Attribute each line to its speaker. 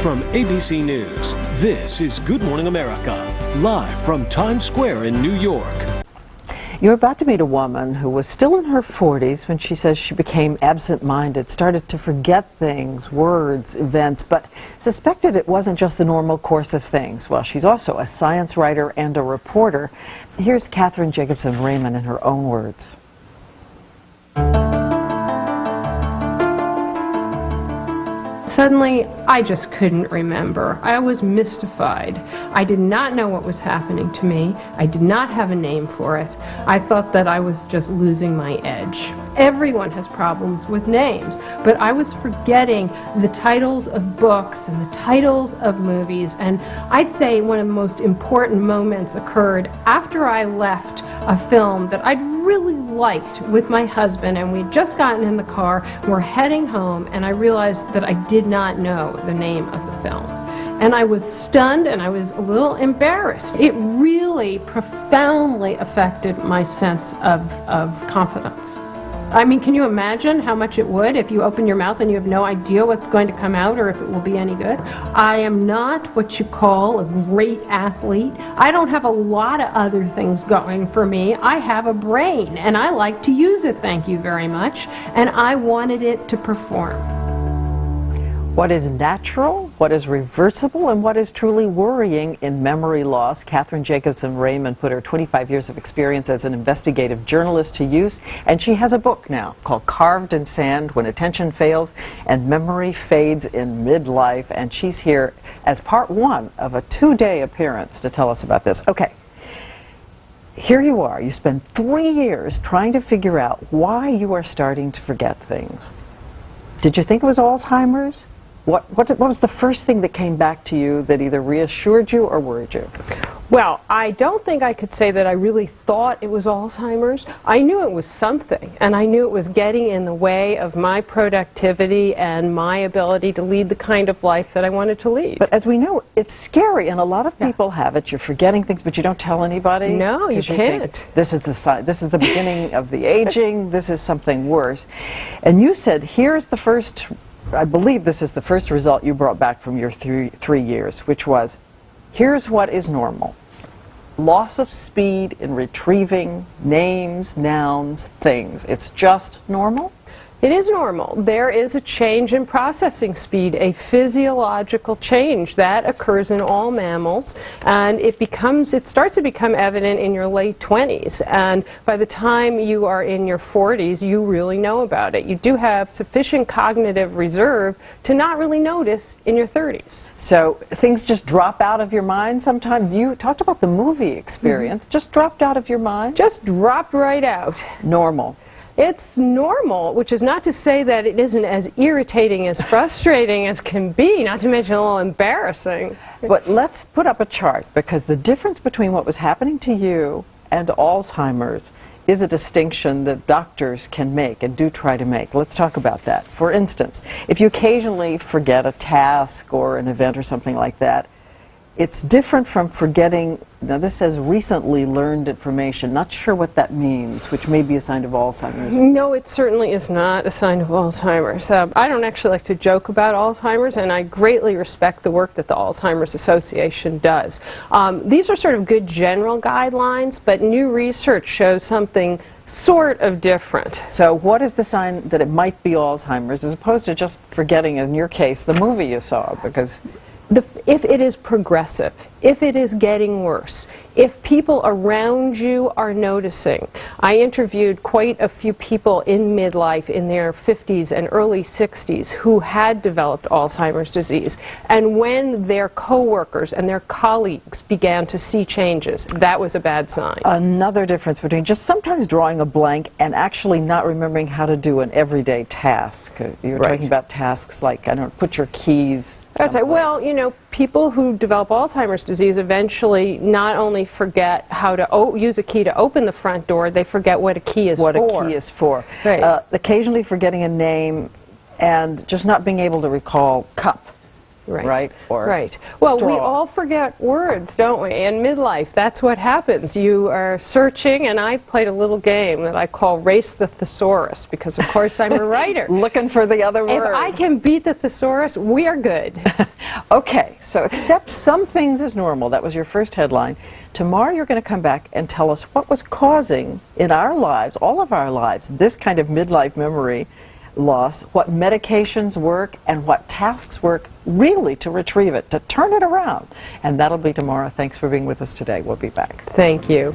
Speaker 1: From ABC News, this is Good Morning America, live from Times Square in New York.
Speaker 2: You're about to meet a woman who was still in her 40s when she says she became absent-minded, started to forget things, words, events, but suspected it wasn't just the normal course of things. Well, she's also a science writer and a reporter. Here's Cathryn Jacobson-Raymond in her own words.
Speaker 3: Suddenly, I just couldn't remember. I was mystified. I did not know what was happening to me. I did not have a name for it. I thought that I was just losing my edge. Everyone has problems with names, but I was forgetting the titles of books and the titles of movies, and I'd say one of the most important moments occurred after I left a film that I'd really liked with my husband, and we'd just gotten in the car, we're heading home, and I realized that I did not know the name of the film. And I was stunned and I was a little embarrassed. It really profoundly affected my sense of confidence. I mean, can you imagine how much it would if you open your mouth and you have no idea what's going to come out or if it will be any good? I am not what you call a great athlete. I don't have a lot of other things going for me. I have a brain and I like to use it, thank you very much, and I wanted it to perform.
Speaker 2: What is natural, what is reversible, and what is truly worrying in memory loss? Cathryn Jacobson-Raymond put her 25 years of experience as an investigative journalist to use, and she has a book now called Carved in Sand: When Attention Fails and Memory Fades in Midlife, and she's here as part one of a two-day appearance to tell us about this. Okay, here you are. You spent 3 years trying to figure out why you are starting to forget things. Did you think it was Alzheimer's? What was the first thing that came back to you that either reassured you or worried you?
Speaker 3: Well, I don't think I could say that I really thought it was Alzheimer's. I knew it was something, and I knew it was getting in the way of my productivity and my ability to lead the kind of life that I wanted to lead.
Speaker 2: But as we know, it's scary, and a lot of people have it. You're forgetting things, but you don't tell anybody.
Speaker 3: No, you can't.
Speaker 2: This is the sign. This is the beginning of the aging. This is something worse. And you said, here's the first, I believe this is the first result you brought back from your three years, which was, here's what is normal. Loss of speed in retrieving names, nouns, things. It's just normal?
Speaker 3: It is normal. There is a change in processing speed, a physiological change that occurs in all mammals, and it starts to become evident in your late 20s, and by the time you are in your 40s, you really know about it. You do have sufficient cognitive reserve to not really notice in your 30s.
Speaker 2: So things just drop out of your mind sometimes? You talked about the movie experience. Just dropped out of your mind?
Speaker 3: Just dropped right out.
Speaker 2: Normal.
Speaker 3: It's normal, which is not to say that it isn't as irritating, as frustrating as can be, not to mention a little embarrassing.
Speaker 2: But let's put up a chart, because the difference between what was happening to you and Alzheimer's is a distinction that doctors can make and do try to make. Let's talk about that. For instance, if you occasionally forget a task or an event or something like that, it's different from forgetting, now this says recently learned information. Not sure what that means, which may be a sign of Alzheimer's. No,
Speaker 3: it certainly is not a sign of Alzheimer's. I don't actually like to joke about Alzheimer's, and I greatly respect the work that the Alzheimer's Association does. These are sort of good general guidelines, but new research shows something sort of different.
Speaker 2: So what is the sign that it might be Alzheimer's, as opposed to just forgetting, in your case, the movie you saw? Because
Speaker 3: if it is progressive, if it is getting worse, if people around you are noticing. I interviewed quite a few people in midlife in their 50s and early 60s who had developed Alzheimer's disease, and when their coworkers and their colleagues began to see changes, that was a bad sign.
Speaker 2: Another difference between just sometimes drawing a blank and actually not remembering how to do an everyday task. You were talking about tasks like, I don't know, put your keys.
Speaker 3: That's right. Well, you know, people who develop Alzheimer's disease eventually not only forget how to use a key to open the front door, they forget what a key is for.
Speaker 2: What a key is for.
Speaker 3: Right.
Speaker 2: Occasionally forgetting a name and just not being able to recall cup. Right? Or
Speaker 3: right. Well,
Speaker 2: straw.
Speaker 3: We all forget words, don't we? In midlife, that's what happens. You are searching, and I played a little game that I call Race the Thesaurus, because of course I'm a writer.
Speaker 2: Looking for the other word.
Speaker 3: If I can beat the thesaurus, we are good.
Speaker 2: Okay, so accept some things as normal. That was your first headline. Tomorrow you're going to come back and tell us what was causing in our lives, all of our lives, this kind of midlife memory loss, what medications work, and what tasks work really to retrieve it, to turn it around. And that'll be tomorrow. Thanks for being with us today. We'll be back.
Speaker 3: Thank you.